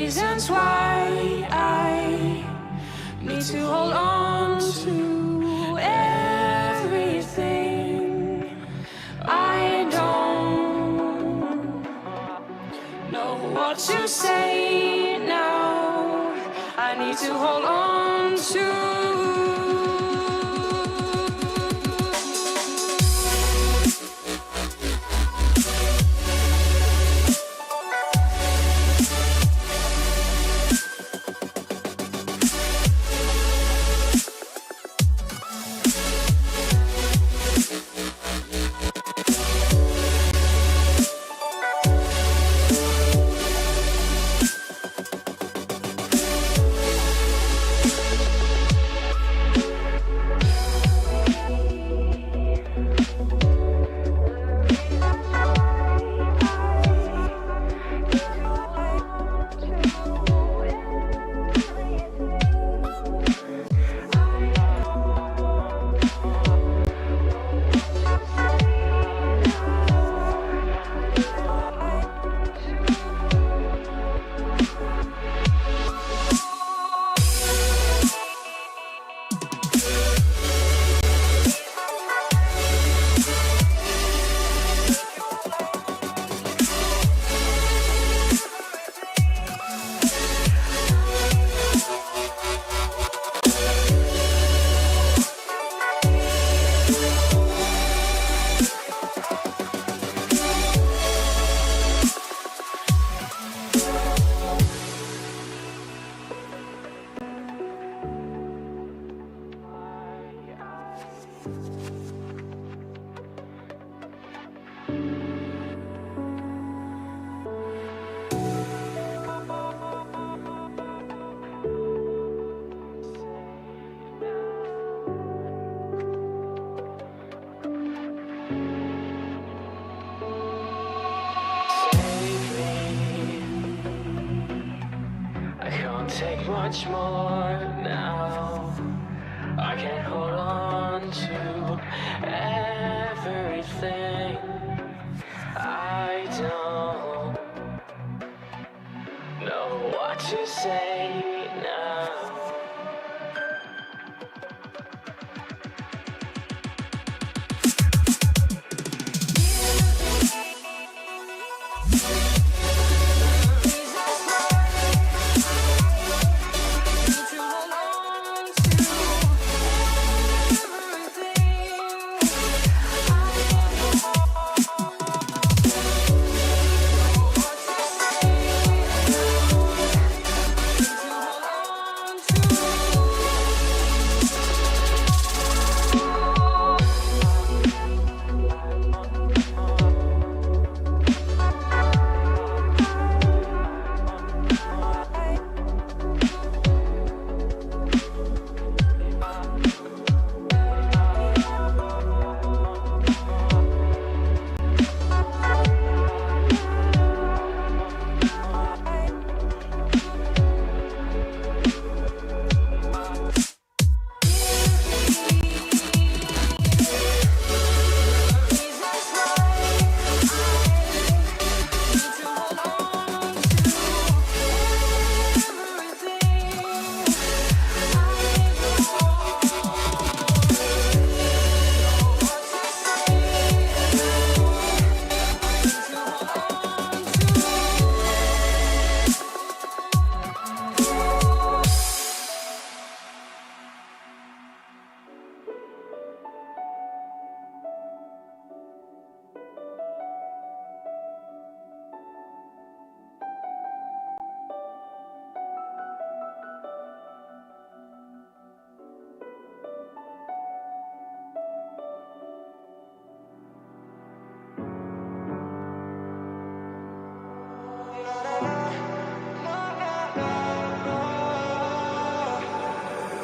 reasons why I need to hold on to everything. I don't know what to say now. I need to hold on to. Take much more now. I can't hold on to everything. I don't know what to say now.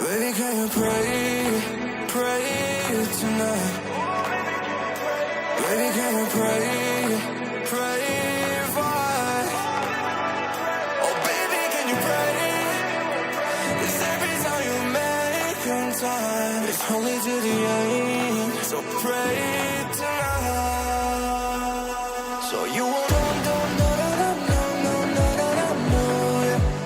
Baby, can you pray tonight? Baby, can you pray for? Oh, baby, can you pray? 'Cause every time you make your time, it's only to the end. So pray tonight. So you won't no, yeah.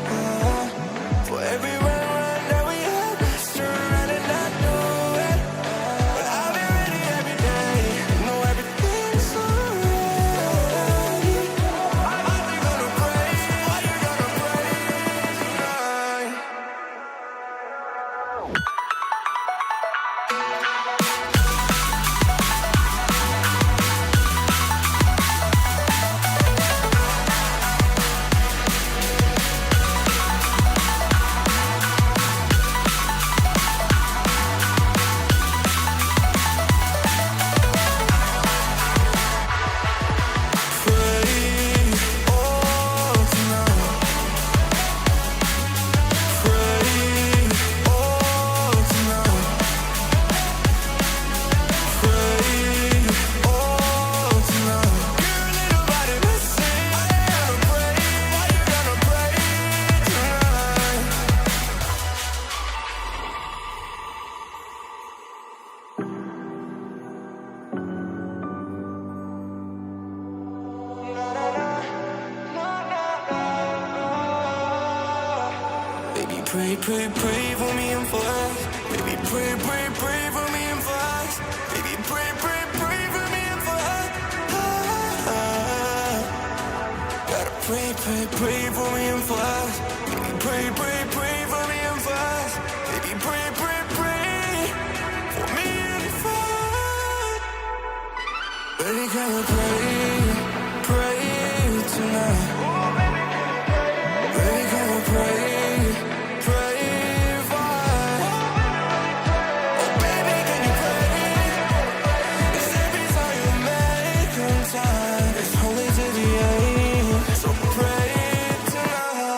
pray, pray, pray for me and for us. Baby, pray, pray, pray for me and for us. Baby, pray, pray, pray for me and for us. Gotta pray, pray, pray for me and for us. Baby, pray, pray, pray for me and for us. Baby, pray, pray, pray for me and for us. Baby, can you pray, pray tonight? Baby, can you pray, pray for us? Oh, baby, can you pray? 'Cause every time you make time, it's only to the end. So pray tonight.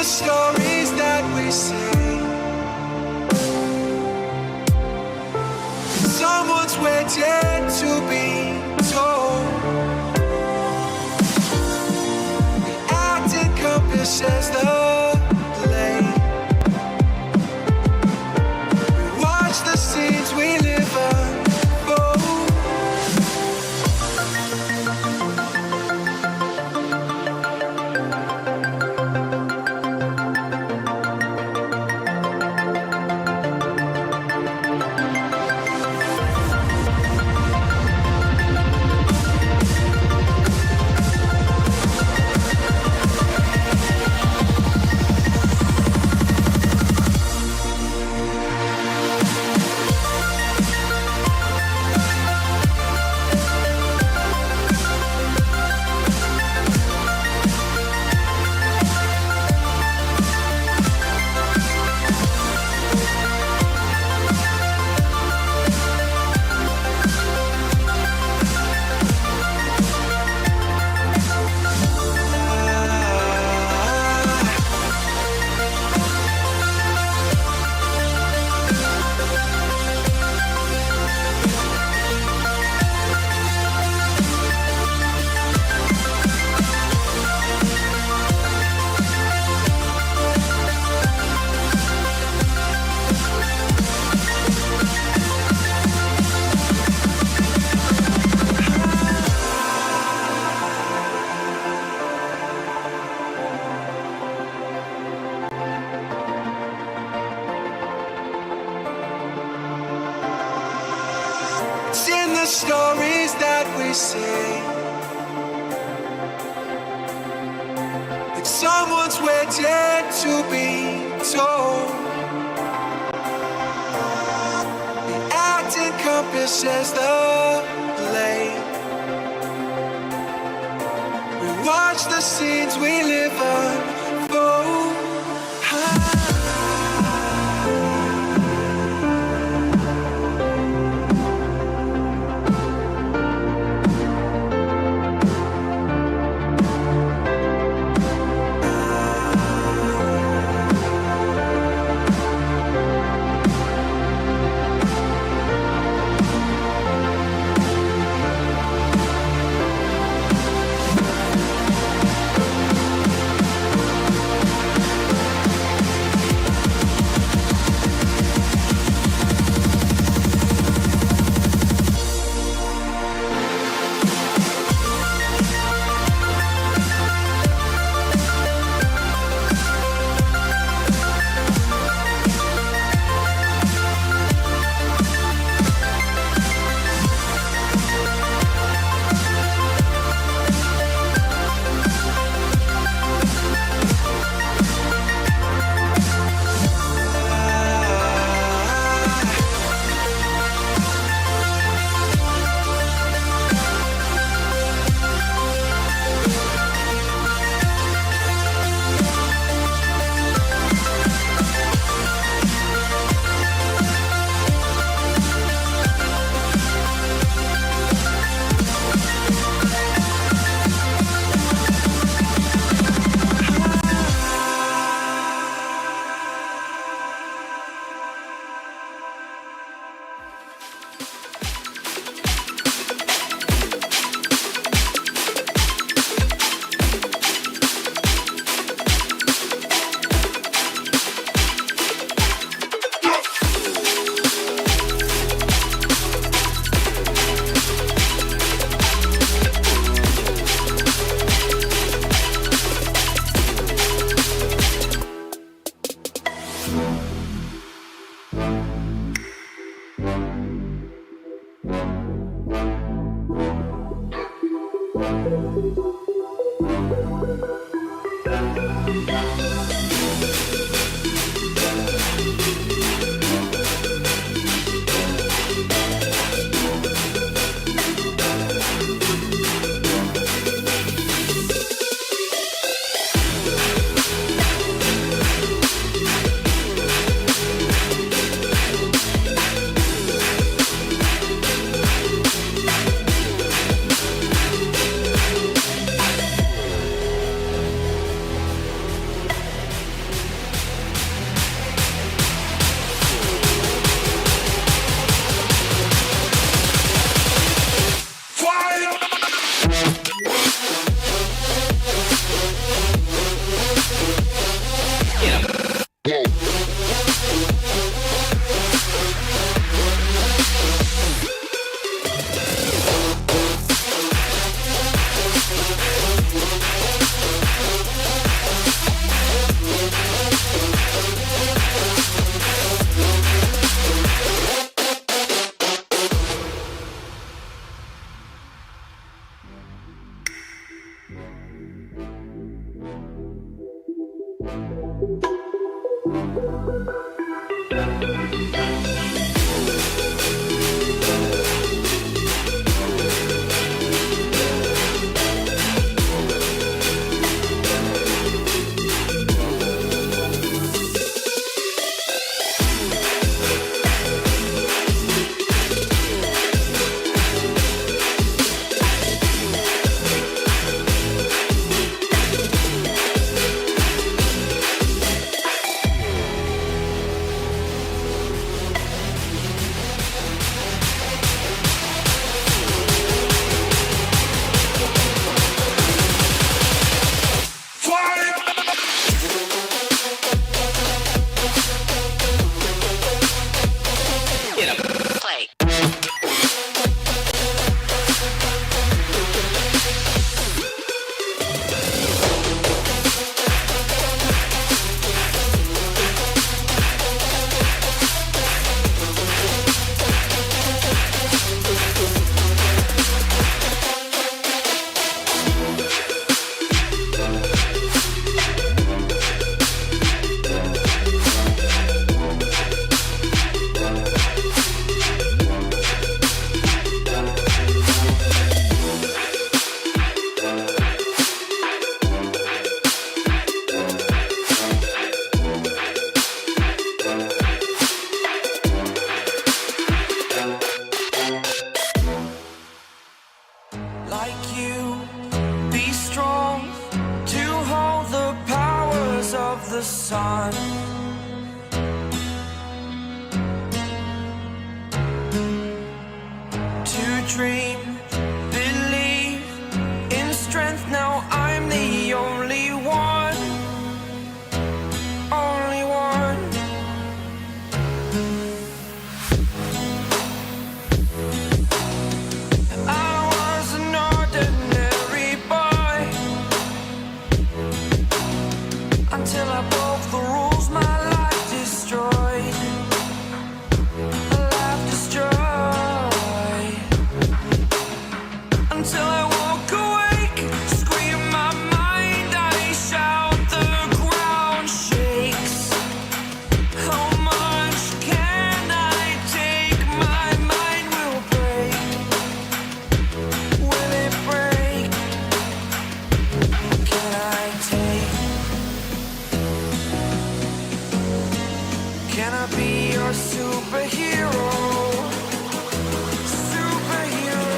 stories that we see. Someone's waiting to be told. the stories that we sing, like someone's waiting to be told. The act encompasses the blame. We watch the scenes we live unfold. like you. Be strong to hold the powers of the sun. To dream, believe in strength. Now I'm the only one, only one. I was an ordinary boy until I broke the rules. My life destroyed, a life destroyed. Until I woke awake, scream my mind, I shout, the ground shakes. How much can I take? My mind will break. Will it break? Can I take? Can I be your superhero? Superhero.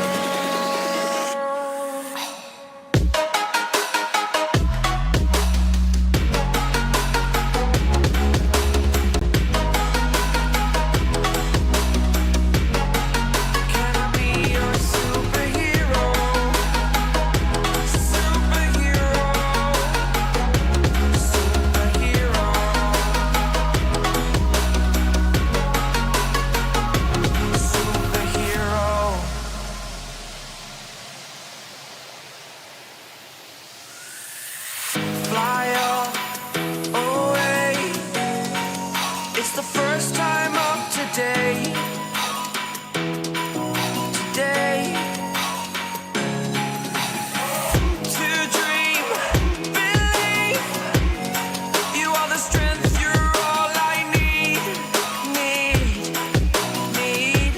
Can I be your superhero? Superhero. Superhero. Superhero. Fly up away. It's the first time of today. Today. To dream, believe. You are the strength, you're all I need. Need.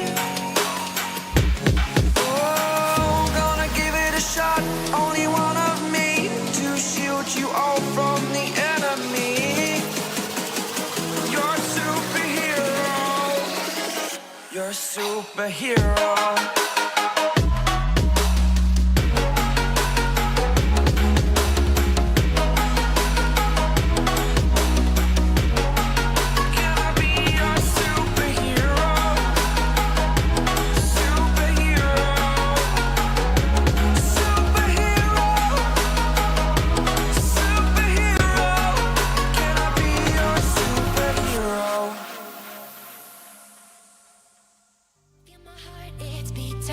Oh, gonna give it a shot. Only one of me to shield you all from the enemy. You're a superhero. You're a superhero. Can I be your superhero? Superhero. Superhero. Superhero. Can I be your superhero? Feel my heart, it's beating.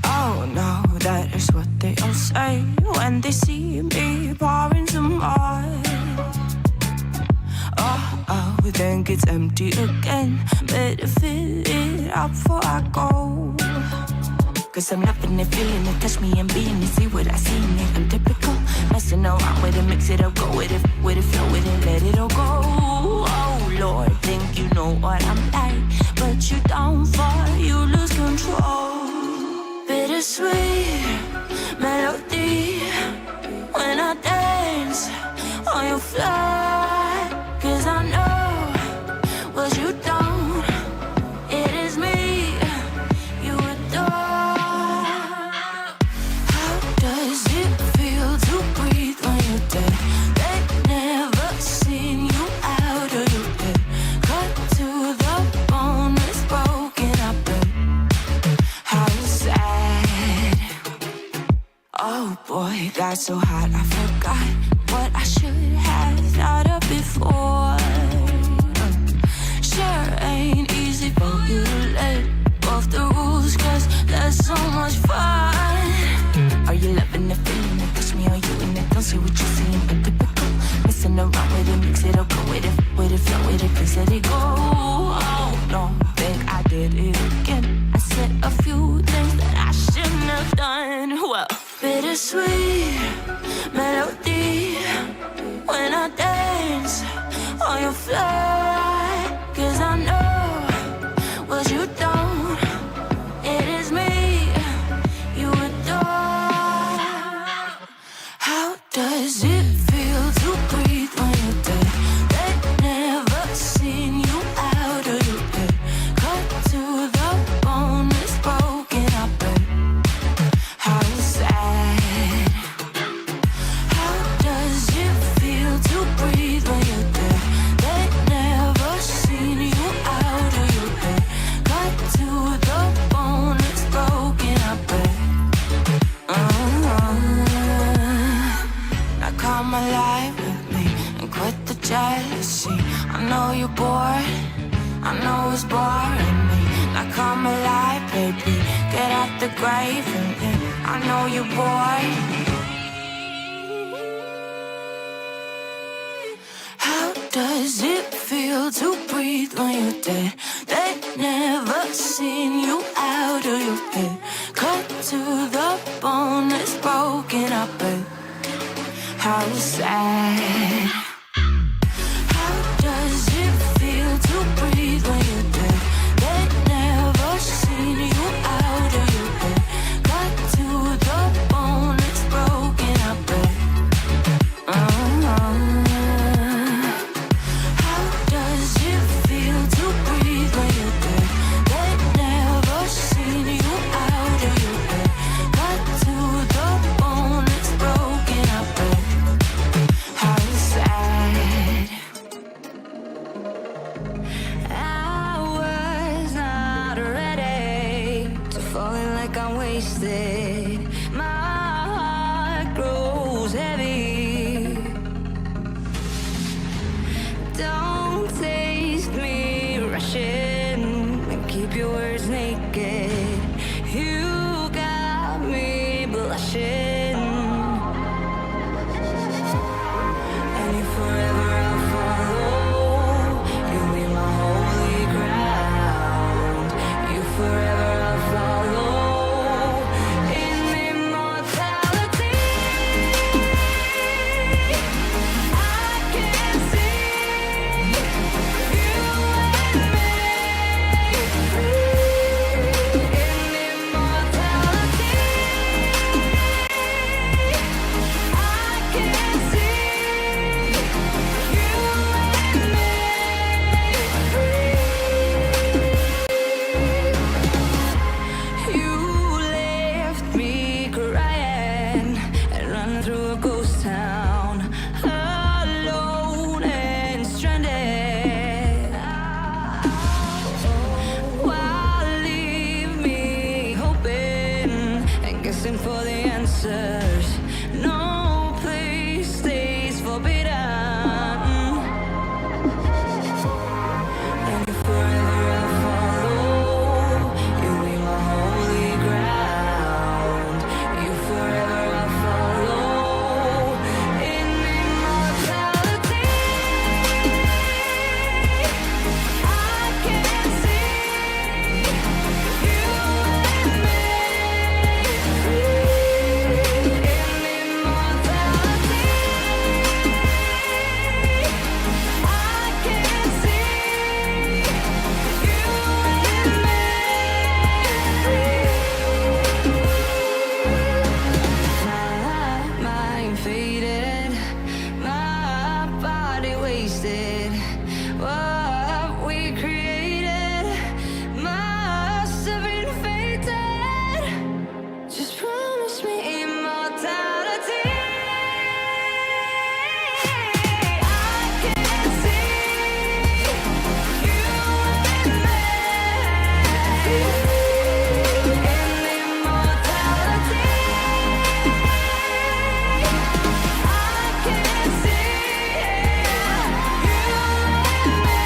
Oh no, that is what they all say when they see me pouring some more. Oh, think it's empty again. Better fill it up before I go. Cause I'm loving it, feeling it, touch me and being it. See what I see in it, I'm typical. Messing around with it, mix it up, go with it, flow with it, let it all go. Oh Lord, think you know what I'm like, but you don't fall, you lose control. Bittersweet melody when I dance on your fly. Cause I know what you don't, it is me you adore. How does it feel to breathe when you're dead? They never seen you out of your head. Cut to the bone, it's broken, I bet. How sad. Oh boy, got so hot I forgot what I should have thought of before. Sure ain't easy for you to let off the rules, cause that's so much fun. Are you loving the feeling it? Touch me, are you in it? Don't see what you're seeing, but typical. Messing around with it, mix it up, go with it, flow with it, please let it go. Oh no, think I did it again. I said a few things that I shouldn't have done. Well, bittersweet melody when I dance on your fly. Cause I know what you don't, it is me you adore. How does it feel to breathe when you're dead? They never seen you out of your head. Cut to the bone, it's broken, I bet. How sad. How does it feel to breathe when you're dead? They never seen you out of your head. Cut to the bone, it's broken, I bet. Now come alive with me and quit the jealousy. I know you're bored, I know it's boring me. Now come alive, baby, get out the grave and live. I know you're bored. How does it feel to breathe when you're dead? They never seen you out of your head. Cut to the bone, it's broken, I bet. How sad. How does it feel to breathe when you're dead? They never seen you out of your head. Cut to the bone, it's broken, I bet. How does it feel to breathe when you're dead? They never seen you out of your head. Cut to the bone, it's broken, I bet. How sad. I was not ready to falling like I'm wasted. My heart grows heavy. Don't taste me rush keep your words naked. You got me blushing, and you forever I'll follow. You'll be my holy ground. You forever I'll follow. In immortality, I can see you and me free. In immortality, I can see you and me free. You left me crying and running through a ghost town, alone and stranded. Why leave me hoping and guessing for the answers? No place stays forbidden, and if forever I follow, you'll be my holy ground. You forever I follow. In immortality, I can see you and me free. In immortality, I can see you and me free. My mind faded, my body wasted. What we created must have been fated. Just promise me immortality. I can see you and me. In immortality, I can see you and me.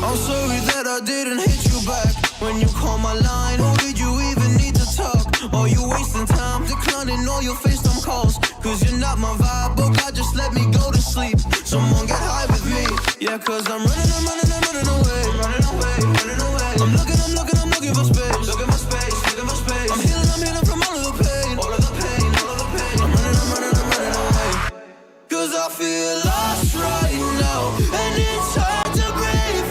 I'm sorry that I didn't hit you back when you called my line. Or did you even need to talk? Or you wasting time declining all your FaceTime calls? Cause you're not my vibe, but God just let me go to sleep. Someone get high with me. Yeah, cause I'm running away. I'm looking for space. I'm healing from all of the pain. I'm running away. Cause I feel lost right now, and it's hard to breathe.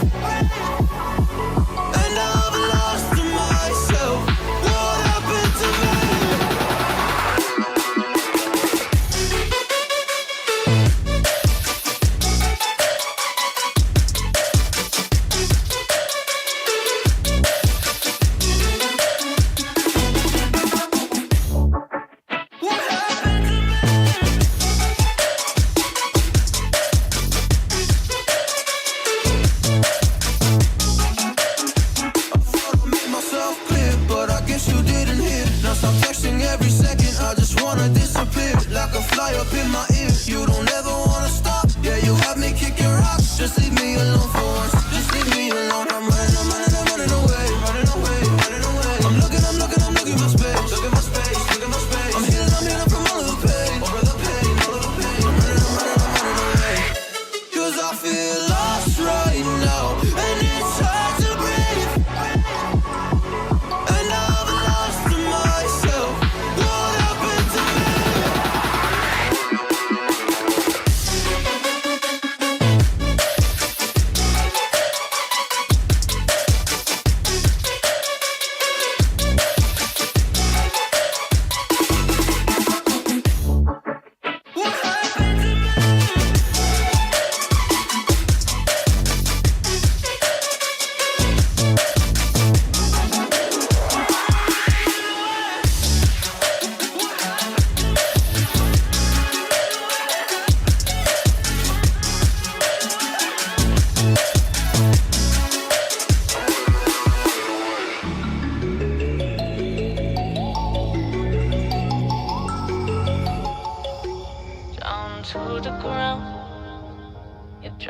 And I've lost myself. What happened to me? What happened to me? I thought I made myself clear, but I guess you didn't hear. Now stop texting every second, I just wanna disappear. Like a fly up in my ear, you don't ever wanna stop. Yeah, you have me kicking rocks, just leave me alone for once. Just leave me alone, I'm running away. I'm looking for space. I'm healing from all of the pain. I'm running away. Cause I feel lost right now, and it's hard to breathe. And I've lost myself. What happened to me?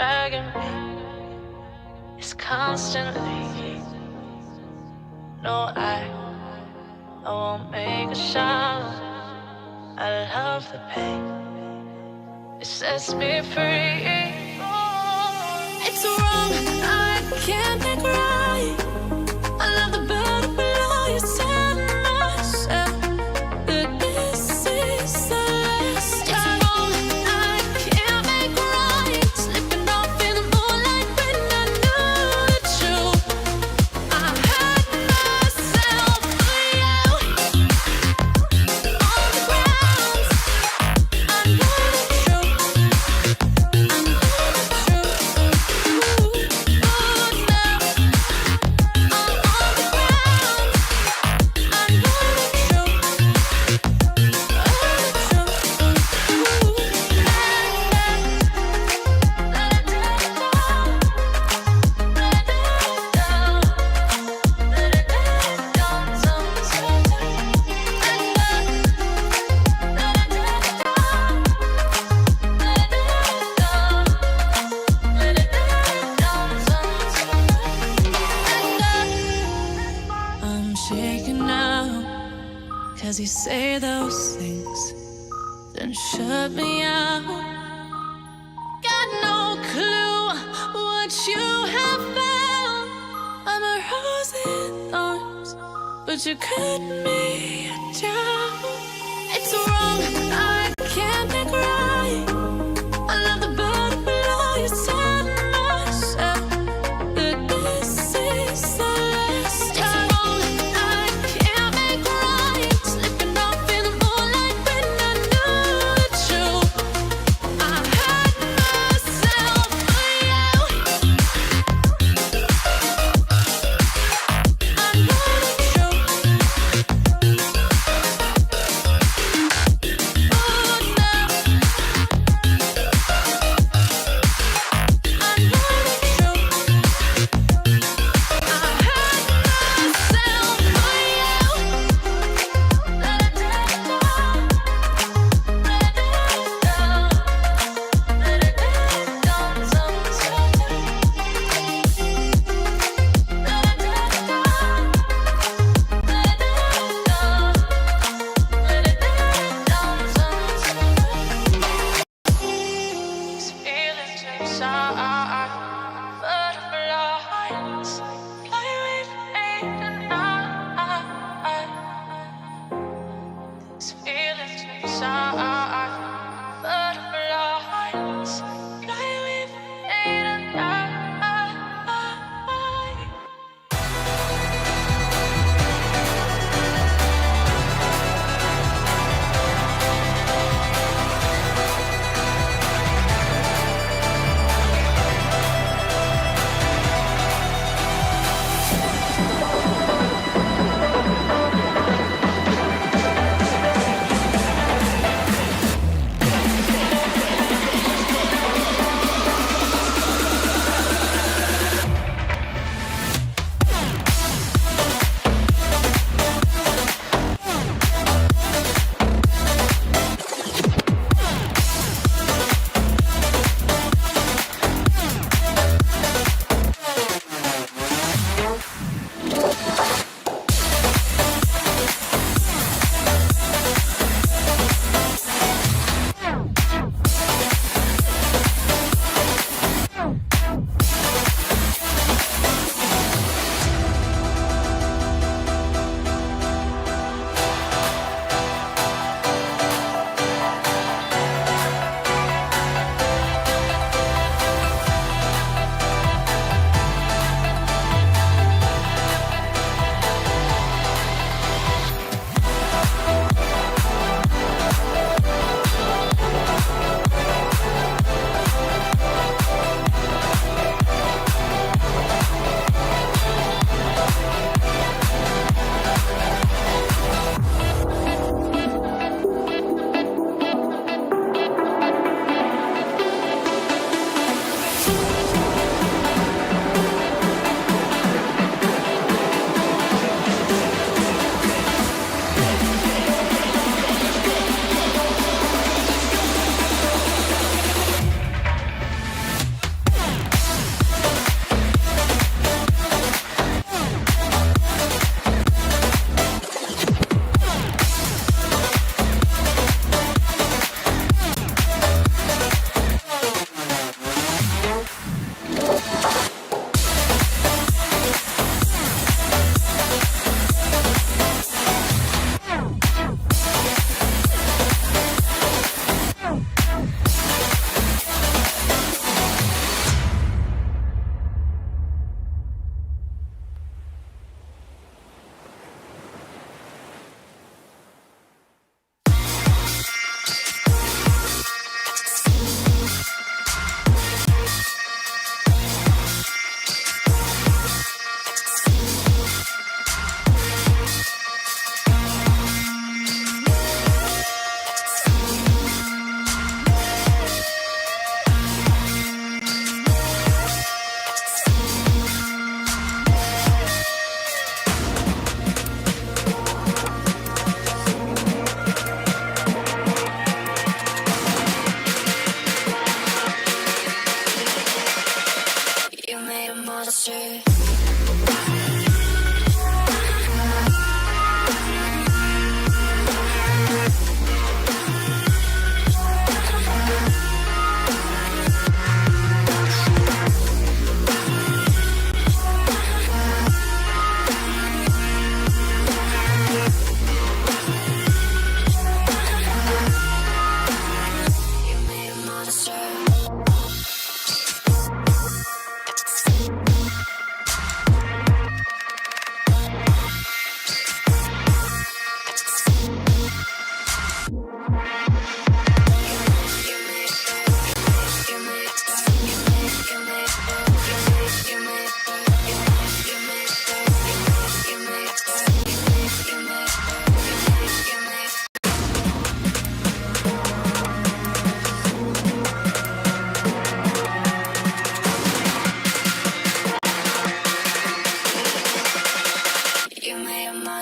dragging me. It's constantly. No, I won't make a sound. I love the pain. It sets me free. It's wrong, I can't make right. I love the bird below you. Tell myself that this is the last time. It's wrong, I can't make right. Slipping off in the moonlight when I knew the truth. I hurt myself for you. On the ground, I know the truth. I know the truth. Good now, I'm on the ground. I know the truth. I'm shaking now, 'cause you say those things, then shut me out. Got no clue what you have found. I'm a rose in thorns, but you cut me down. It's wrong, I can't make right. I love the bird below you. Tell myself that this is the last time. It's wrong, I can't make right. Slipping off in the moonlight when I knew the truth. I hurt myself for you. I know the truth. Good now,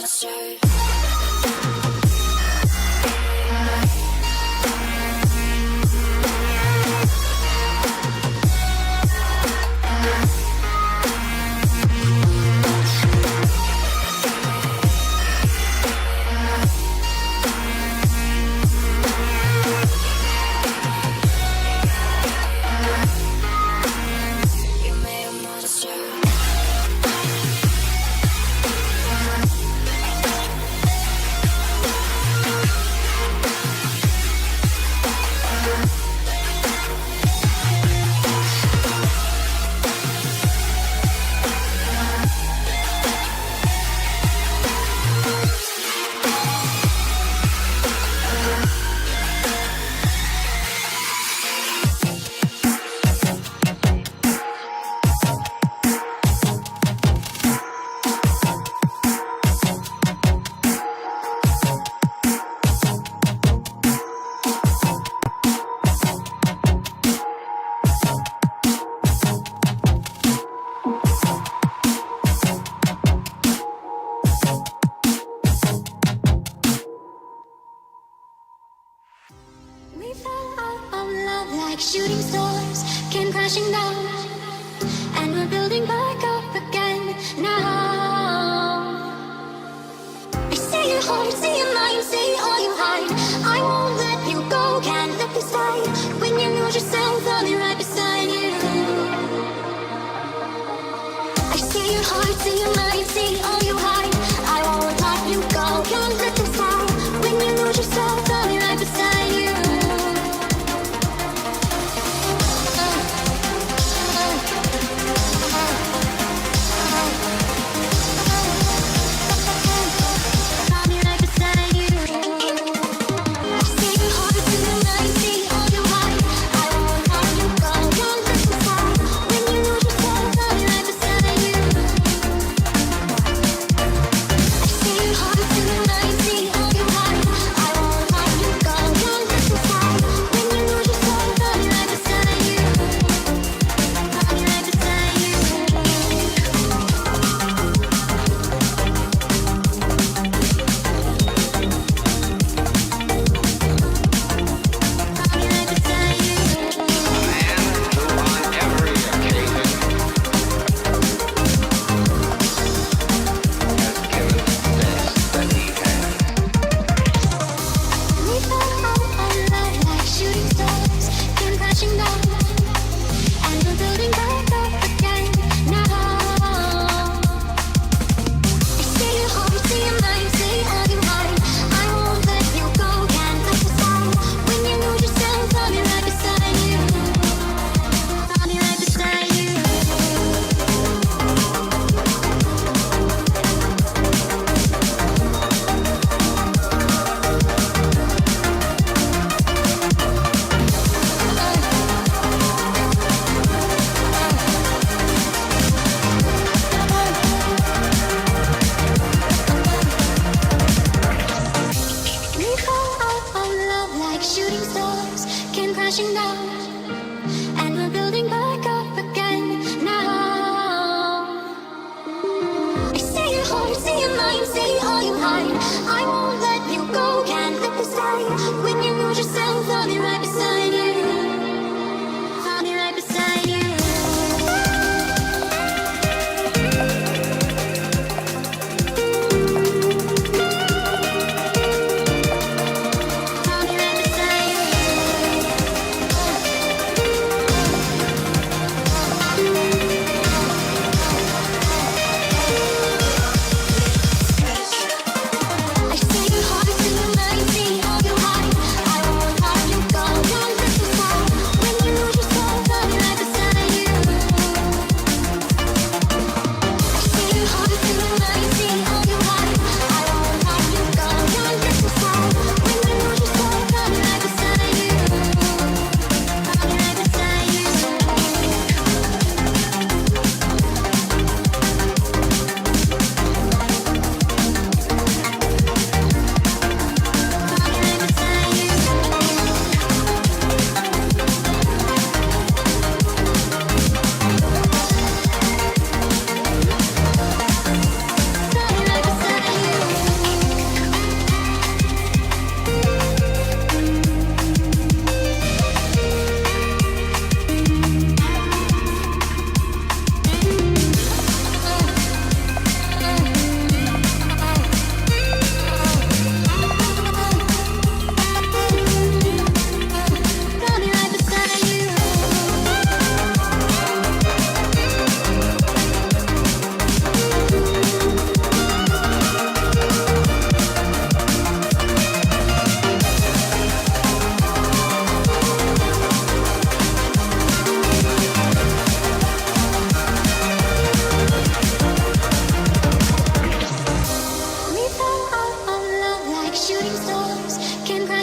monster. You made a monster. We fell out of love like shooting stars, came crashing down, and we're building back up again now. I see your heart, see your mind, see all you hide. I won't let you go, can't let this die. When you lose yourself, I'll be right beside you. I see your heart, see your mind, see all you hide. I won't let you go, can't let this die. When you lose yourself, I'll be right beside you. I'll be right beside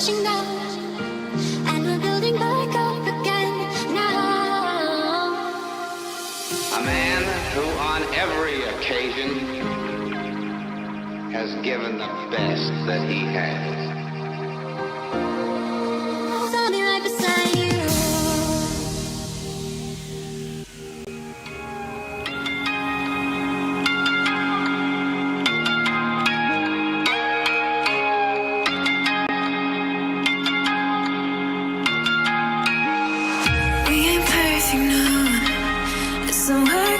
crashing down, and we're building back up again now. A man who on every occasion has given the best that he has. I'll be right beside you.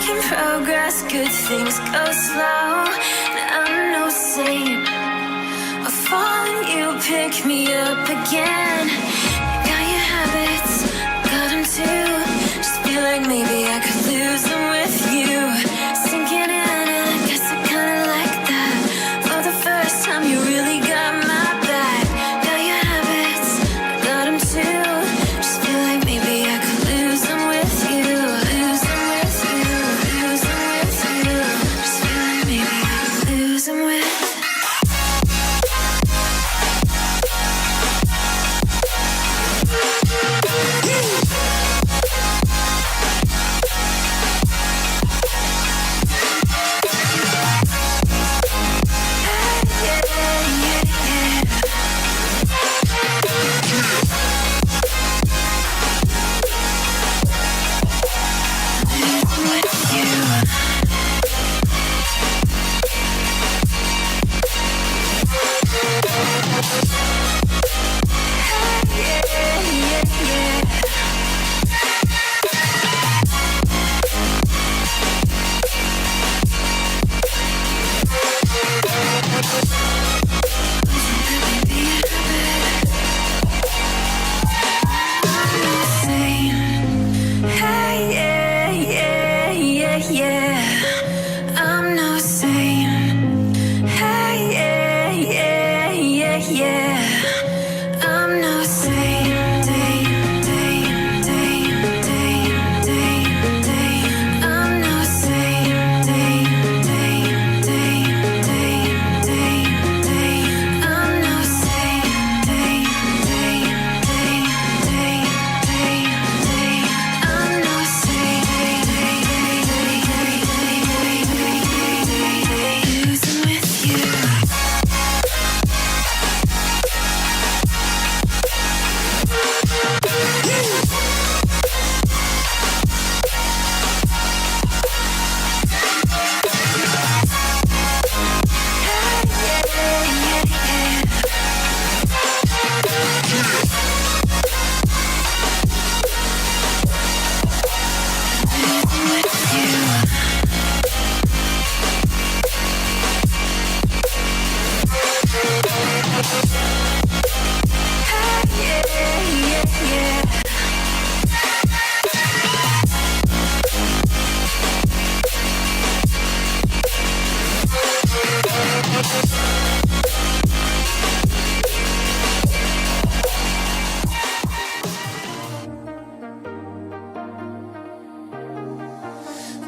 In progress, good things go slow. And I'm no saint. I fall and you pick me up again. Got your habits, got them too. Just feel like maybe I could lose them with you. Sinking in, and I guess I kinda like that. For the first time, you really got my back. Got your habits, got them too. Just feel like maybe I could lose them with you. Lose them with you.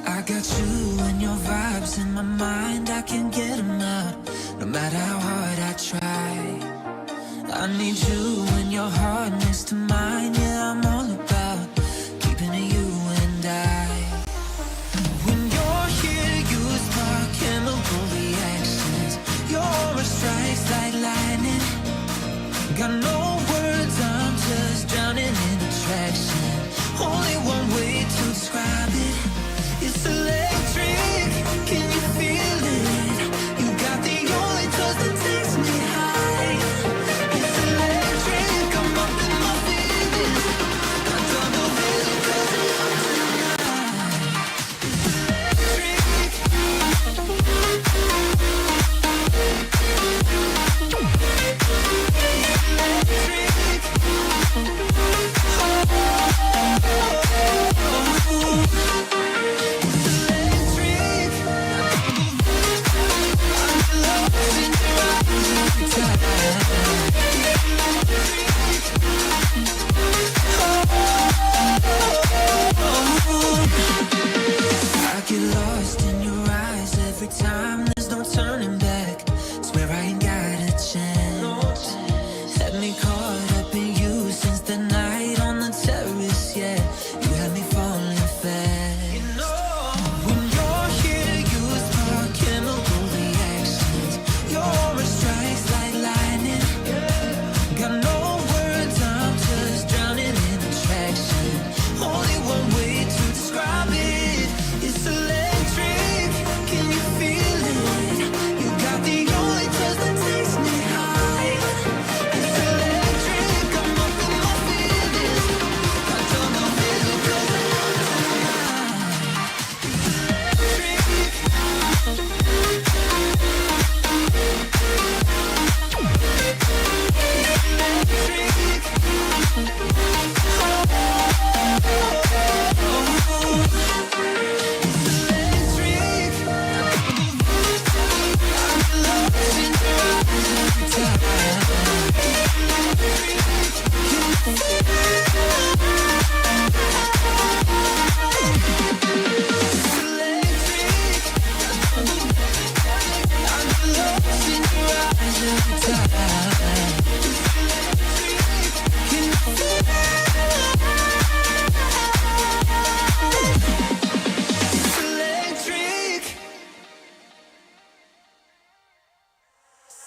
I got you and your vibes in my mind, I can't get them out, no matter how hard I try. I need you and your heart next to mine, yeah, I'm all about keeping it you and I. When you're here, you spark chemical reactions, your aura strikes like lightning. Got no words, I'm just drowning in attraction. Only one way to describe it. It's electric, can you feel it? You got the only touch that takes me high. It's electric, I'm up in my feelings. I don't know really 'cause I'm tonight. It's electric. I get lost in your eyes every time, there's no turning back. Swear I ain't got a chance. Had me caught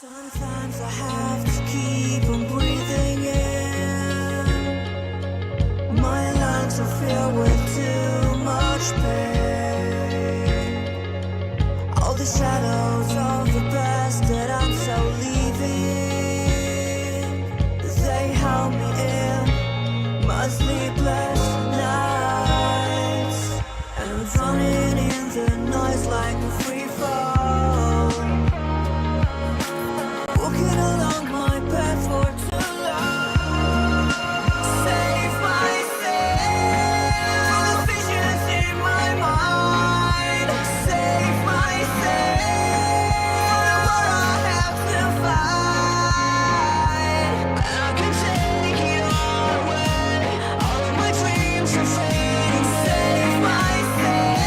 Sometimes I have to keep on breathing in. My lungs are filled with too much pain. All the shadows of the past that I'm so leaving, they held me in my sleepless nights. And I'm drowning in the noise like a free fall. Walking along my path for too long. Save myself from the visions in my mind. Save myself from the war I have to fight. And I can take it all away. All of my dreams are fading. Save myself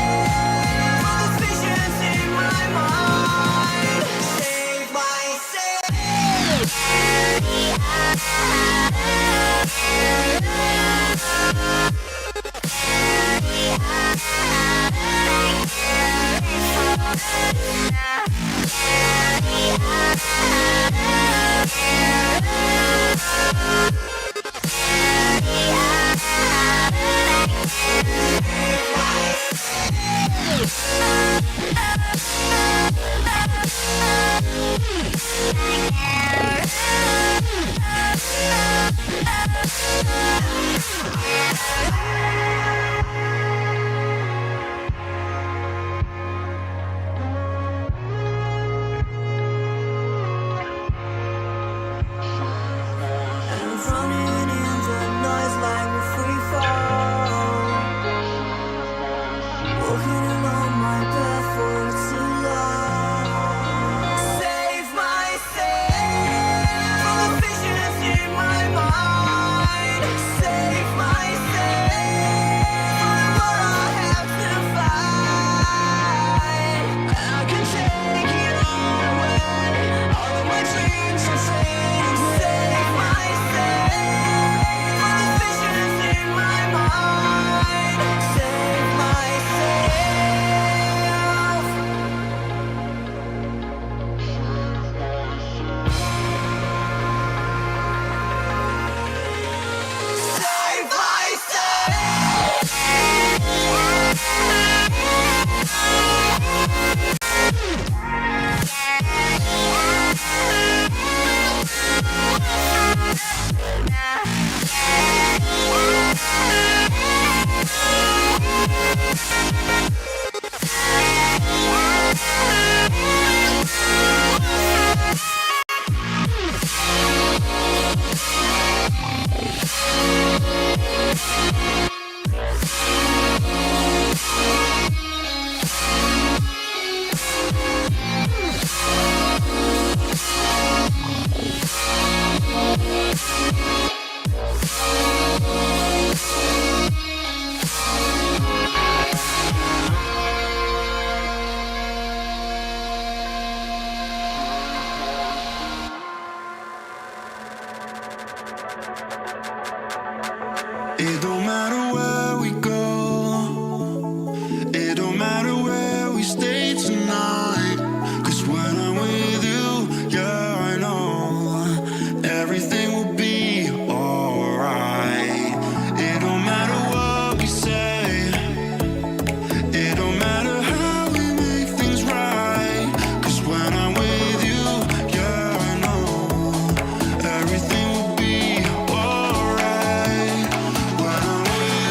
from the visions in my mind. Save myself. I'm running in the noise like a free fall. Walking along my path for too long. Save myself from the visions in my mind. Save myself from the war I have to fight. And I can take it all away. All of my dreams are fading. Save myself from the visions in my mind. Save myself. Save It don't matter where we go. It don't matter where we stay tonight. 'Cause when I'm with you, yeah, I know everything will be alright. It don't matter what we say. It don't matter how we make things right. 'Cause when I'm with you, yeah, I know everything will be alright. When I'm with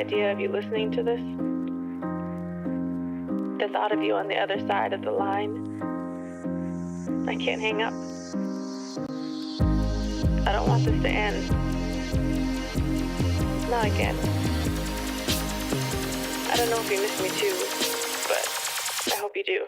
idea of you listening to this, the thought of you on the other side of the line, I can't hang up. I don't want this to end. Not again. I don't know if you miss me too, but I hope you do.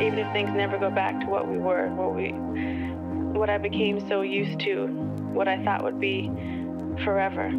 Even if things never go back to what we were, what I became so used to, what I thought would be forever.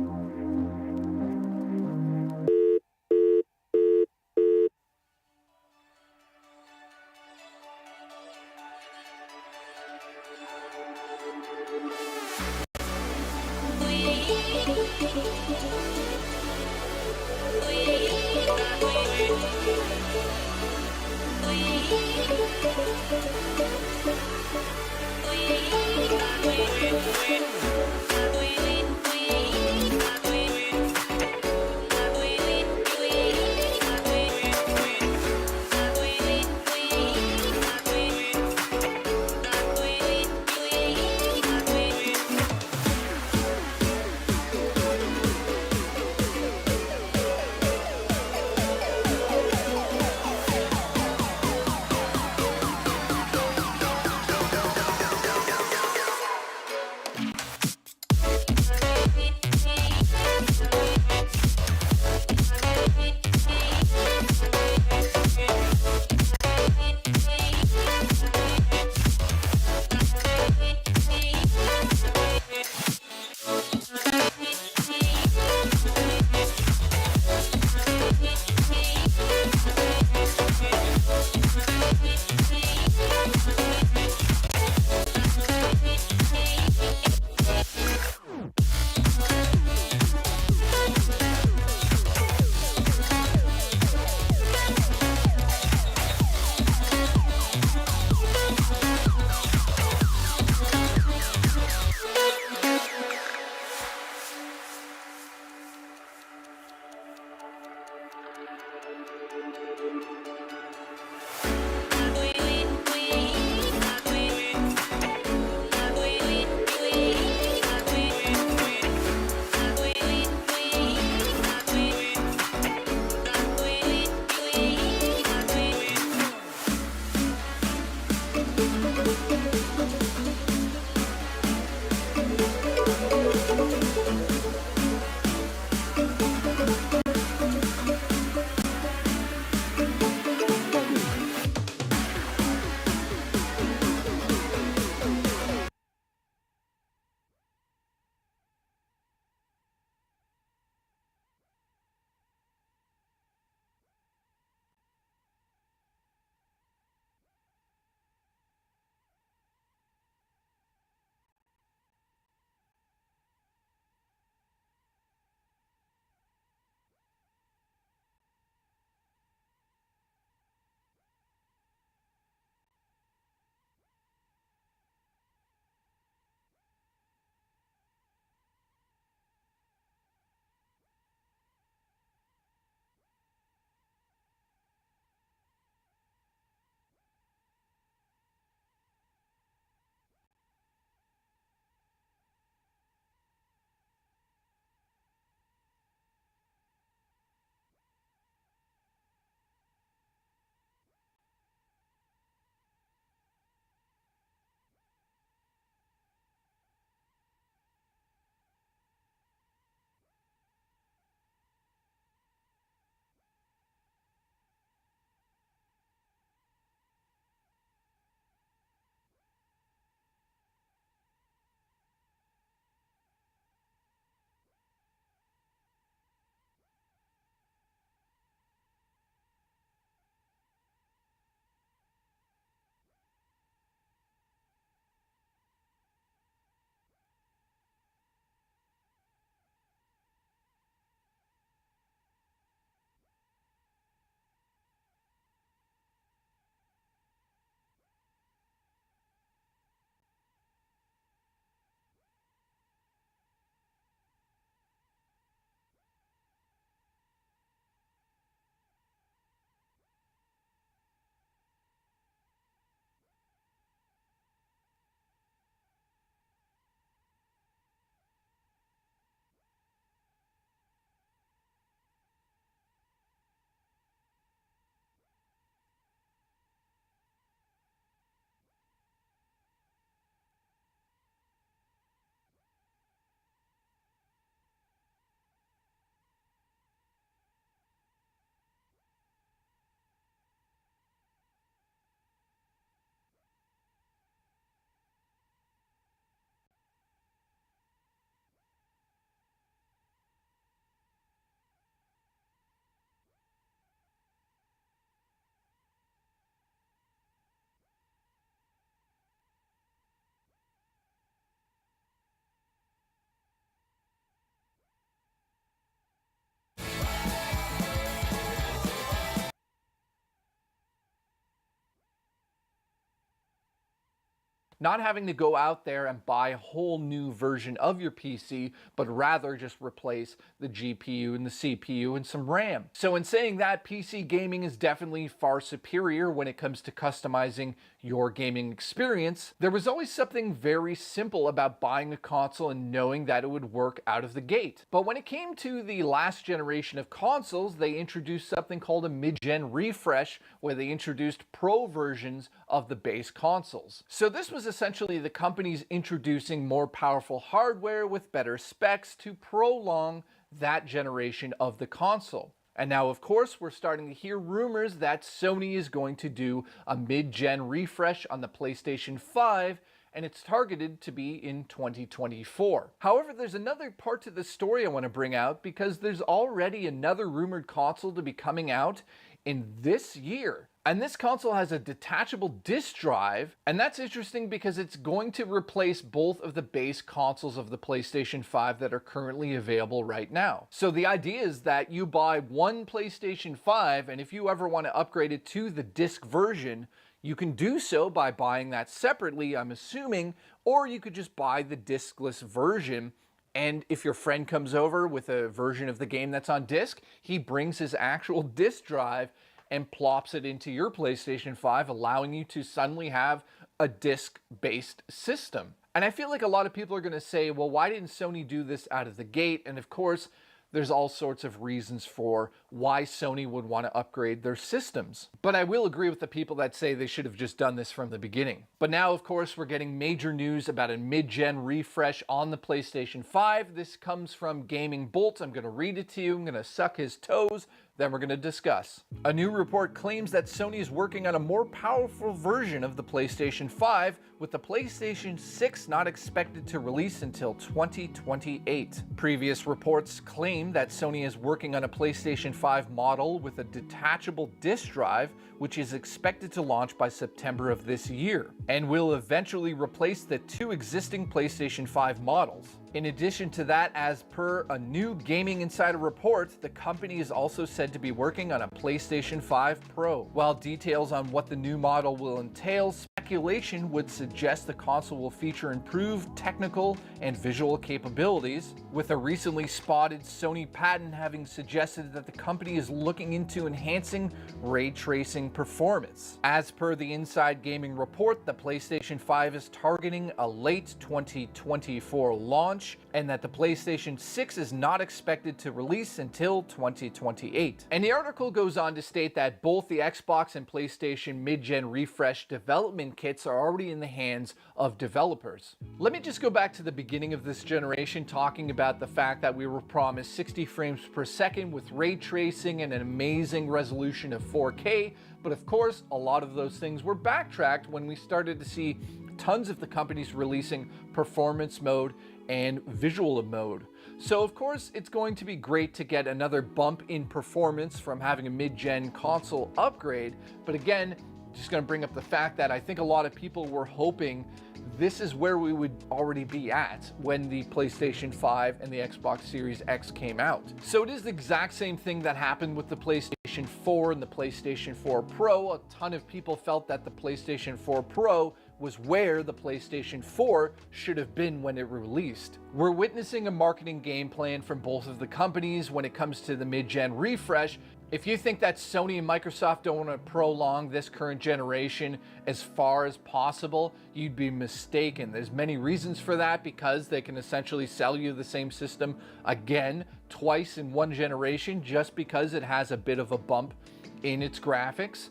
not having to go out there and buy a whole new version of your PC, but rather just replace the GPU and the CPU and some RAM. So in saying that, PC gaming is definitely far superior when it comes to customizing your gaming experience. There was always something very simple about buying a console and knowing that it would work out of the gate. But when it came to the last generation of consoles, they introduced something called a mid-gen refresh, where they introduced pro versions of the base consoles. So this was essentially the companies introducing more powerful hardware with better specs to prolong that generation of the console. And now, of course, we're starting to hear rumors that Sony is going to do a mid-gen refresh on the PlayStation 5, and it's targeted to be in 2024. However, there's another part to the story I want to bring out, because there's already another rumored console to be coming out in this year. And this console has a detachable disk drive, and that's interesting because it's going to replace both of the base consoles of the PlayStation 5 that are currently available right now. So the idea is that you buy one PlayStation 5, and if you ever want to upgrade it to the disc version, you can do so by buying that separately, I'm assuming, or you could just buy the discless version. And if your friend comes over with a version of the game that's on disc, he brings his actual disc drive and plops it into your PlayStation 5, allowing you to suddenly have a disc-based system. And I feel like a lot of people are going to say, well, why didn't Sony do this out of the gate? And of course, there's all sorts of reasons for why Sony would want to upgrade their systems. But I will agree with the people that say they should have just done this from the beginning. But now, of course, we're getting major news about a mid-gen refresh on the PlayStation 5. This comes from Gaming Bolt. I'm going to read it to you. I'm going to suck his toes. Then we're going to discuss. A new report claims that Sony is working on a more powerful version of the PlayStation 5, with the PlayStation 6 not expected to release until 2028. Previous reports claim that Sony is working on a PlayStation 5 model with a detachable disk drive, which is expected to launch by September of this year, and will eventually replace the two existing PlayStation 5 models. In addition to that, as per a new Gaming Insider report, the company is also said to be working on a PlayStation 5 Pro. While details on what the new model will entail, speculation would suggest the console will feature improved technical and visual capabilities, with a recently spotted Sony patent having suggested that the company is looking into enhancing ray tracing performance. As per the Inside Gaming report, the PlayStation 5 is targeting a late 2024 launch, and that the PlayStation 6 is not expected to release until 2028. And the article goes on to state that both the Xbox and PlayStation mid-gen refresh development kits are already in the hands of developers. Let me just go back to the beginning of this generation, talking about the fact that we were promised 60 frames per second with ray tracing and an amazing resolution of 4K, but of course a lot of those things were backtracked when we started to see tons of the companies releasing performance mode and visual mode. So of course it's going to be great to get another bump in performance from having a mid-gen console upgrade, but again, just going to bring up the fact that I think a lot of people were hoping this is where we would already be at when the PlayStation 5 and the Xbox Series X came out. So it is the exact same thing that happened with the PlayStation 4 and the PlayStation 4 Pro. A ton of people felt that the PlayStation 4 Pro was where the PlayStation 4 should have been when it released. We're witnessing a marketing game plan from both of the companies when it comes to the mid-gen refresh. If you think that Sony and Microsoft don't want to prolong this current generation as far as possible, you'd be mistaken. There's many reasons for that, because they can essentially sell you the same system again twice in one generation just because it has a bit of a bump in its graphics.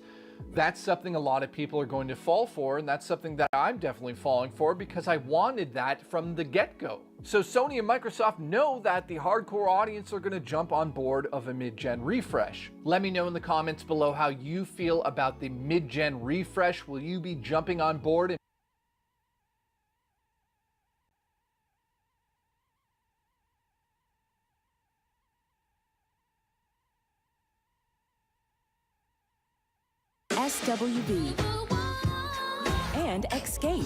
That's something a lot of people are going to fall for, and that's something that I'm definitely falling for because I wanted that from the get-go. So Sony and Microsoft know that the hardcore audience are going to jump on board of a mid-gen refresh. Let me know in the comments below how you feel about the mid-gen refresh. Will you be jumping on board? SWB and Escape.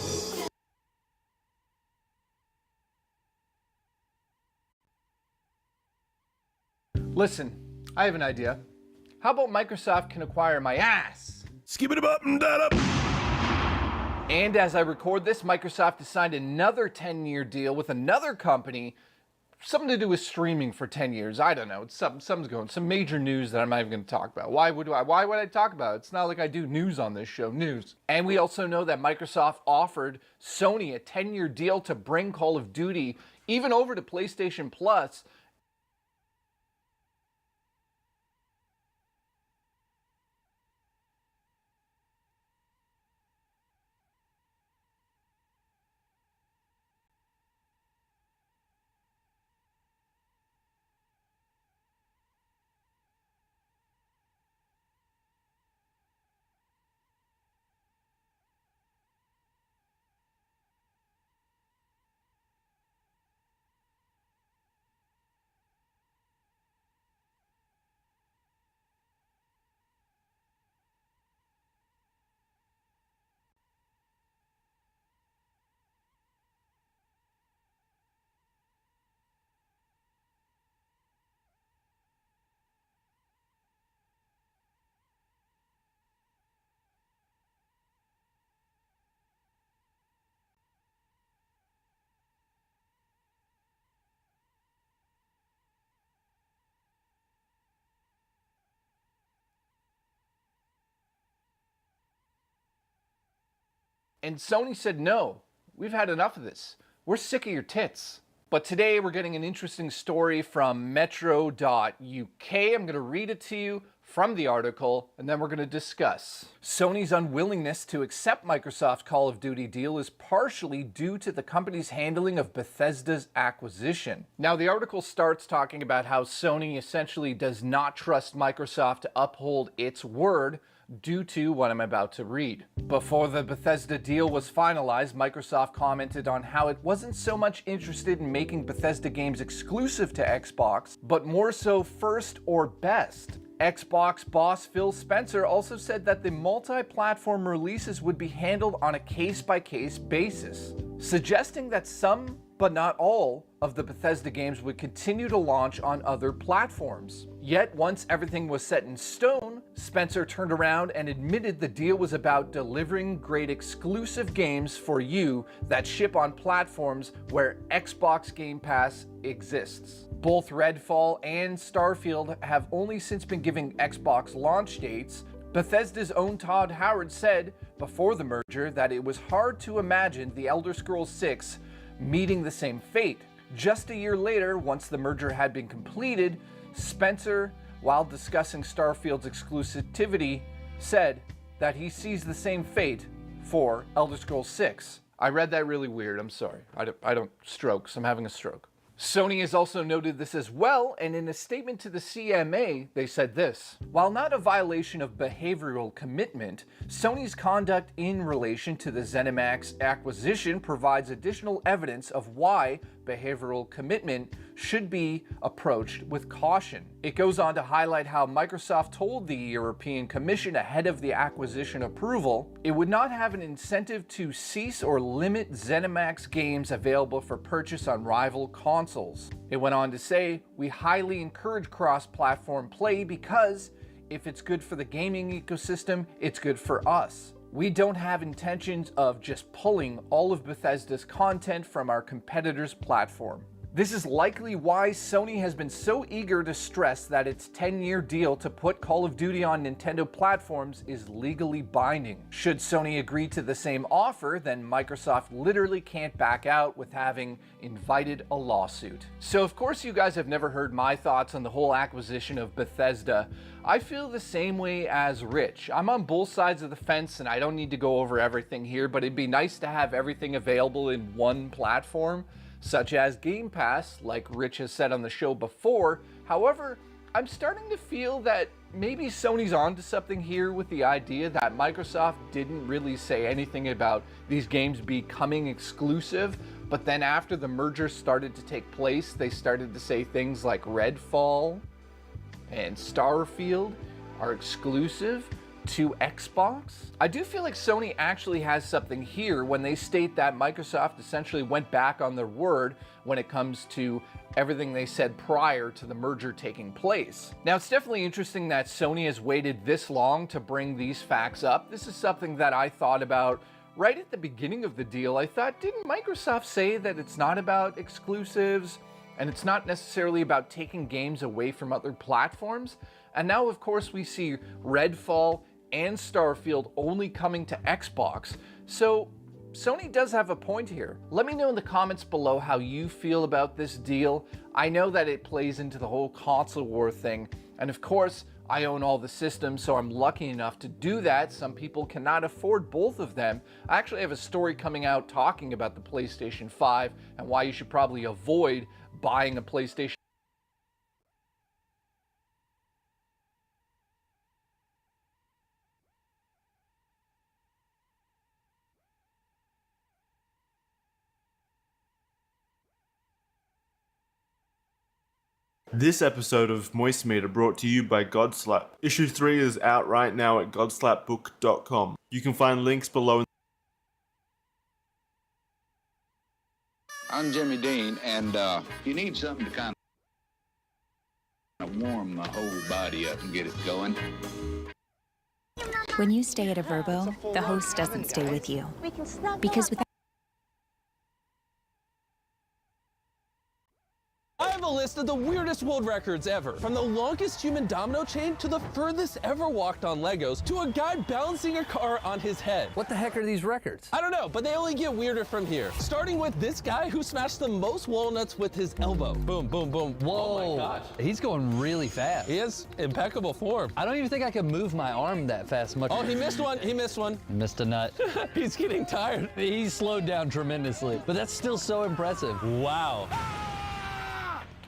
Listen, I have an idea. How about Microsoft can acquire my ass? Skip it up and that up. And as I record this, Microsoft has signed another 10-year deal with another company, something to do with streaming for 10 years. I don't know. It's something's going, some major news that I'm not even going to talk about. Why would I talk about it? It's not like I do news on this show, news. And we also know that Microsoft offered Sony a 10-year deal to bring Call of Duty even over to PlayStation Plus. And Sony said, no, we've had enough of this. We're sick of your tits. But today we're getting an interesting story from metro.uk. I'm going to read it to you from the article, and then we're going to discuss. Sony's unwillingness to accept Microsoft's Call of Duty deal is partially due to the company's handling of Bethesda's acquisition. Now, the article starts talking about how Sony essentially does not trust Microsoft to uphold its word due to what I'm about to read. Before the Bethesda deal was finalized, Microsoft commented on how it wasn't so much interested in making Bethesda games exclusive to Xbox, but more so first or best. Xbox boss Phil Spencer also said that the multi-platform releases would be handled on a case-by-case basis, suggesting that some, but not all, of the Bethesda games would continue to launch on other platforms. Yet, once everything was set in stone, Spencer turned around and admitted the deal was about delivering great exclusive games for you that ship on platforms where Xbox Game Pass exists. Both Redfall and Starfield have only since been given Xbox launch dates. Bethesda's own Todd Howard said before the merger that it was hard to imagine The Elder Scrolls 6 meeting the same fate. Just a year later, once the merger had been completed, Spencer, while discussing Starfield's exclusivity, said that he sees the same fate for Elder Scrolls 6. I read that really weird, I'm sorry. I don't strokes, I'm having a stroke. Sony has also noted this as well, and in a statement to the CMA, they said this: while not a violation of behavioral commitment, Sony's conduct in relation to the ZeniMax acquisition provides additional evidence of why behavioral commitment should be approached with caution. It goes on to highlight how Microsoft told the European Commission ahead of the acquisition approval it would not have an incentive to cease or limit ZeniMax games available for purchase on rival consoles. It went on to say, we highly encourage cross-platform play because if it's good for the gaming ecosystem, it's good for us. We don't have intentions of just pulling all of Bethesda's content from our competitors' platform. This is likely why Sony has been so eager to stress that its 10-year deal to put Call of Duty on Nintendo platforms is legally binding. Should Sony agree to the same offer, then Microsoft literally can't back out with having invited a lawsuit. So of course you guys have never heard my thoughts on the whole acquisition of Bethesda. I feel the same way as Rich. I'm on both sides of the fence and I don't need to go over everything here, but it'd be nice to have everything available in one platform, such as Game Pass, like Rich has said on the show before. However, I'm starting to feel that maybe Sony's onto something here with the idea that Microsoft didn't really say anything about these games becoming exclusive, but then after the merger started to take place, they started to say things like Redfall and Starfield are exclusive to Xbox. I do feel like Sony actually has something here when they state that Microsoft essentially went back on their word when it comes to everything they said prior to the merger taking place. Now, it's definitely interesting that Sony has waited this long to bring these facts up. This is something that I thought about right at the beginning of the deal, I thought, didn't Microsoft say that it's not about exclusives and it's not necessarily about taking games away from other platforms? And now, of course, we see Redfall and Starfield only coming to Xbox. So Sony does have a point here. Let me know in the comments below how you feel about this deal. I know that it plays into the whole console war thing, and of course, I own all the systems, so I'm lucky enough to do that. Some people cannot afford both of them. I actually have a story coming out talking about the PlayStation 5 and why you should probably avoid buying a PlayStation. This episode of Moist Meter brought to you by Godslap. Issue 3 is out right now at godslapbook.com. You can find links below. I'm Jimmy Dean, and you need something to kind of warm the whole body up and get it going. When you stay at a Verbo, the host doesn't stay with you. Because without I have a list of the weirdest world records ever. From the longest human domino chain to the furthest ever walked on Legos to a guy balancing a car on his head. What the heck are these records? I don't know, but they only get weirder from here. Starting with this guy who smashed the most walnuts with his elbow. Boom, boom, boom. Whoa. Oh my gosh. He's going really fast. He has impeccable form. I don't even think I could move my arm that fast much. Oh, he missed one. He missed one. Missed a nut. He's getting tired. He's slowed down tremendously, but that's still so impressive. Wow.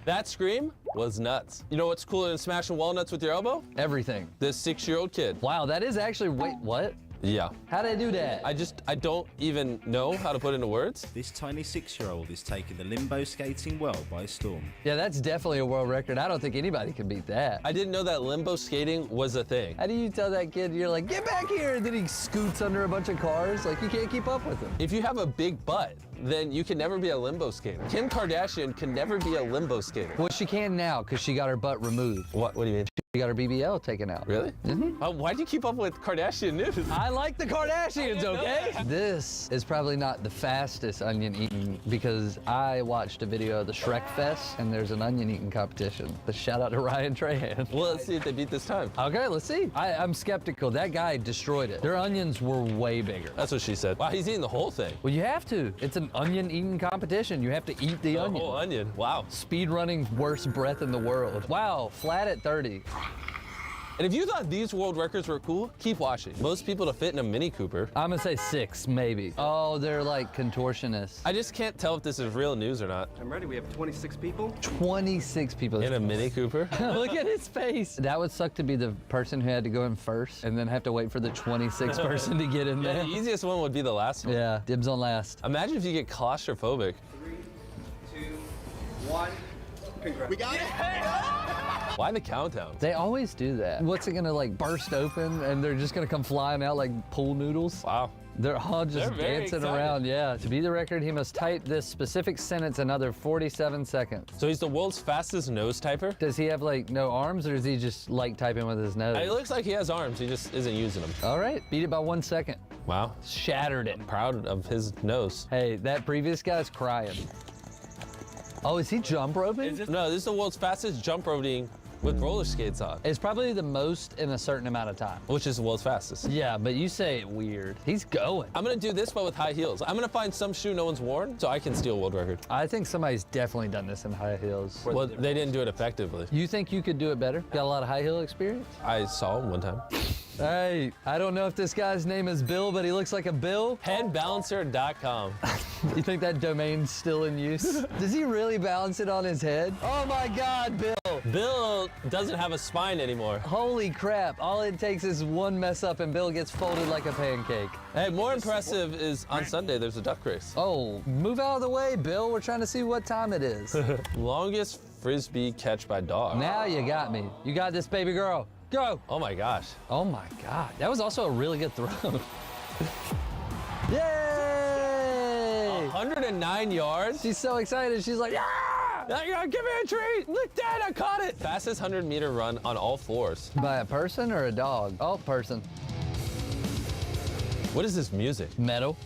That scream was nuts. You know what's cooler than smashing walnuts with your elbow? Everything. This 6-year-old kid. Wow, that is actually, wait, what? Yeah. How'd I do that? I don't even know how to put into words. This tiny 6-year-old is taking the limbo skating world by storm. Yeah, that's definitely a world record. I don't think anybody can beat that. I didn't know that limbo skating was a thing. How do you tell that kid, you're like, get back here, and then he scoots under a bunch of cars? Like, you can't keep up with him. If you have a big butt, then you can never be a limbo skater. Kim Kardashian can never be a limbo skater. Well, she can now, because she got her butt removed. What do you mean? She got her BBL taken out. Really? Mm-hmm. Why'd you keep up with Kardashian news? I like the Kardashians, okay? This is probably not the fastest onion eating because I watched a video of the Shrek Fest and there's an onion eating competition. But shout out to Ryan Trahan. Well, let's see if they beat this time. Okay, let's see. I'm skeptical. That guy destroyed it. Their onions were way bigger. That's what she said. Wow, he's eating the whole thing. Well, you have to. It's an onion eating competition. You have to eat the onion. Whole onion. Wow. Speed running, worst breath in the world. Wow, flat at 30. And if you thought these world records were cool, keep watching. Most people to fit in a Mini Cooper. I'm gonna say 6, maybe. Oh, they're like contortionists. I just can't tell if this is real news or not. I'm ready. We have 26 people. 26 people. In a Mini Cooper? Look at his face. That would suck to be the person who had to go in first and then have to wait for the 26th person to get in Yeah, there. the easiest one would be the last one. Yeah, dibs on last. Imagine if you get claustrophobic. 3, 2, 1. Congrats. We got it. Why the countdown? They always do that. What's it gonna like burst open and they're just gonna come flying out like pool noodles? Wow. They're all just very dancing excited. around, yeah. To be the record, he must type this specific sentence another 47 seconds. So he's the world's fastest nose typer? Does he have like no arms or is he just like typing with his nose? It looks like he has arms, he just isn't using them. All right, beat it by 1 second. Wow. Shattered it. Proud of his nose. Hey, that previous guy's crying. Oh, is he jump roping? No, this is the world's fastest jump roping with roller skates on. It's probably the most in a certain amount of time. Which is the world's fastest. Yeah, but you say it weird. He's going. I'm gonna do this, but with high heels. I'm gonna find some shoe no one's worn, so I can steal a world record. I think somebody's definitely done this in high heels. Well, they didn't do it effectively. You think you could do it better? Got a lot of high heel experience? I saw him one time. Hey, I don't know if this guy's name is Bill, but he looks like a Bill. Headbalancer.com. You think that domain's still in use? Does he really balance it on his head? Oh my God, Bill. Bill doesn't have a spine anymore. Holy crap, all it takes is one mess up and Bill gets folded like a pancake. Hey, more impressive is on Sunday there's a duck race. Oh, move out of the way, Bill. We're trying to see what time it is. Longest frisbee catch by dog. Now you got me. You got this, baby girl. Go. Oh my gosh. Oh my God. That was also a really good throw. Yay! 109 yards? She's so excited. She's like, yeah! Give me a treat! Look, Dad, I caught it! Fastest 100-meter run on all fours. By a person or a dog? Oh, person. What is this music? Metal.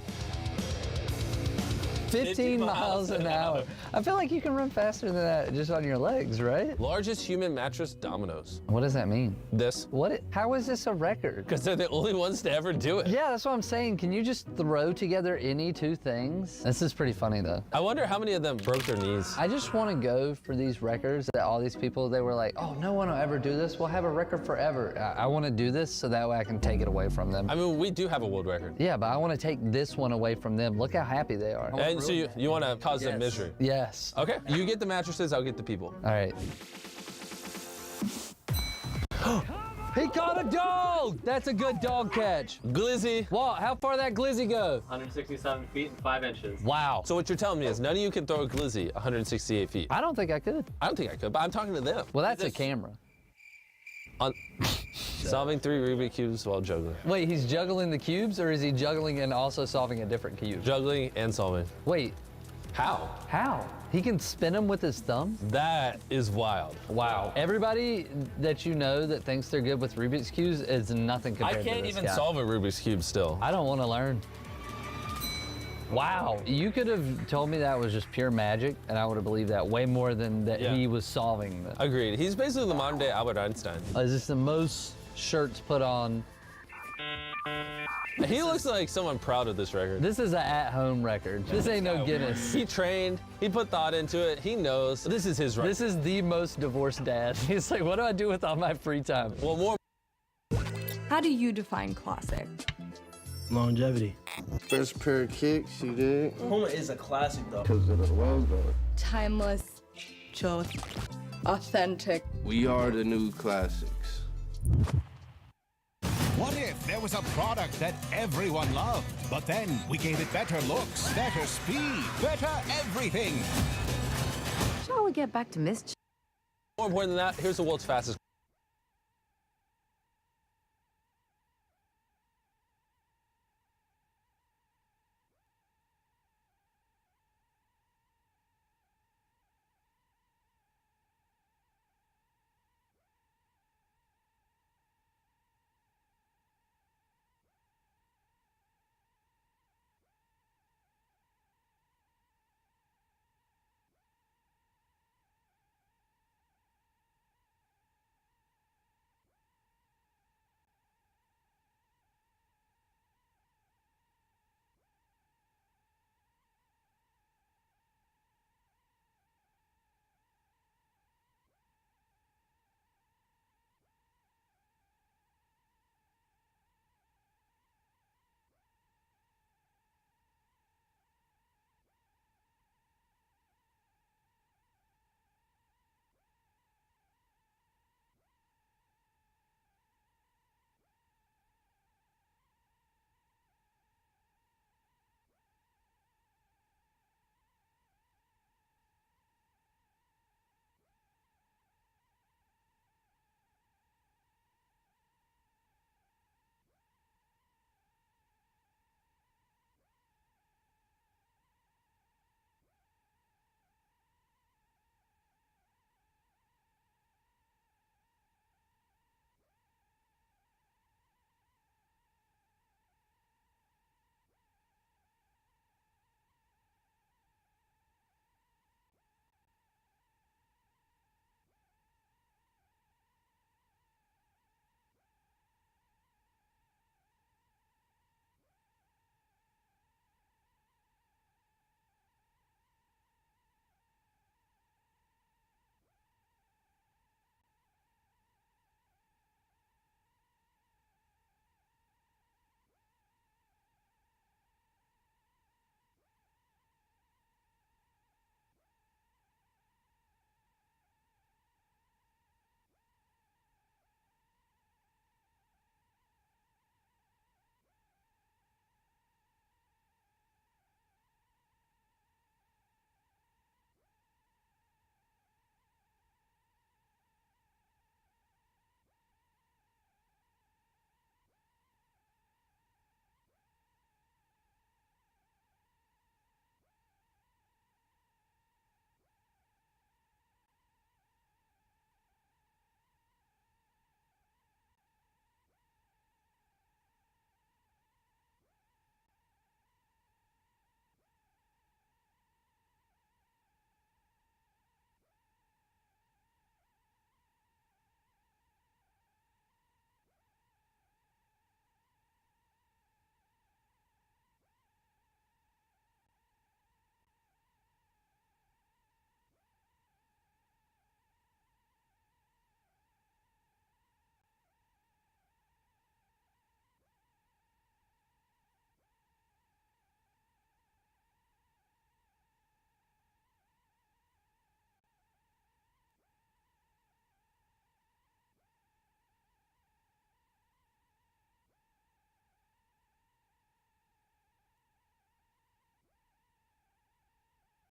15 miles an hour. I feel like you can run faster than that just on your legs, right? Largest human mattress dominoes. What does that mean? This. How is this a record? Because they're the only ones to ever do it. Yeah, that's what I'm saying. Can you just throw together any two things? This is pretty funny though. I wonder how many of them broke their knees. I just want to go for these records that all these people, they were like, oh, no one will ever do this. We'll have a record forever. I want to do this so that way I can take it away from them. I mean, we do have a world record. Yeah, but I want to take this one away from them. Look how happy they are. And so you want to cause them misery? Yes. Okay, you get the mattresses, I'll get the people. All right. He caught a dog! That's a good dog catch. Glizzy. Walt, how far that glizzy go? 167 feet and 5 inches. Wow. So what you're telling me is none of you can throw a glizzy 168 feet. I don't think I could. I don't think I could, but I'm talking to them. Well, that's a camera. Solving 3 Rubik's Cubes while juggling. Wait, he's juggling the cubes, or is he juggling and also solving a different cube? Juggling and solving. Wait. How? How? He can spin them with his thumb? That is wild. Wow. Everybody that you know that thinks they're good with Rubik's Cubes is nothing compared to this I can't even guy. solve a Rubik's Cube still. I don't want to learn. Wow. You could have told me that was just pure magic, and I would have believed that way more than that he was solving this. Agreed. He's basically the modern day Albert Einstein. Is this the most shirts put on? He looks like someone proud of this record. This is an at-home record. This ain't no Guinness. He trained, he put thought into it, he knows. This is his record. This is the most divorced dad. He's like, what do I do with all my free time? Well, more. How do you define classic? Longevity. First pair of kicks, you did. Puma is a classic though. Because of the logo. Timeless, just authentic. We are the new classics. What if there was a product that everyone loved, but then we gave it better looks, better speed, better everything? Shall we get back to mischief? More important than that, here's the world's fastest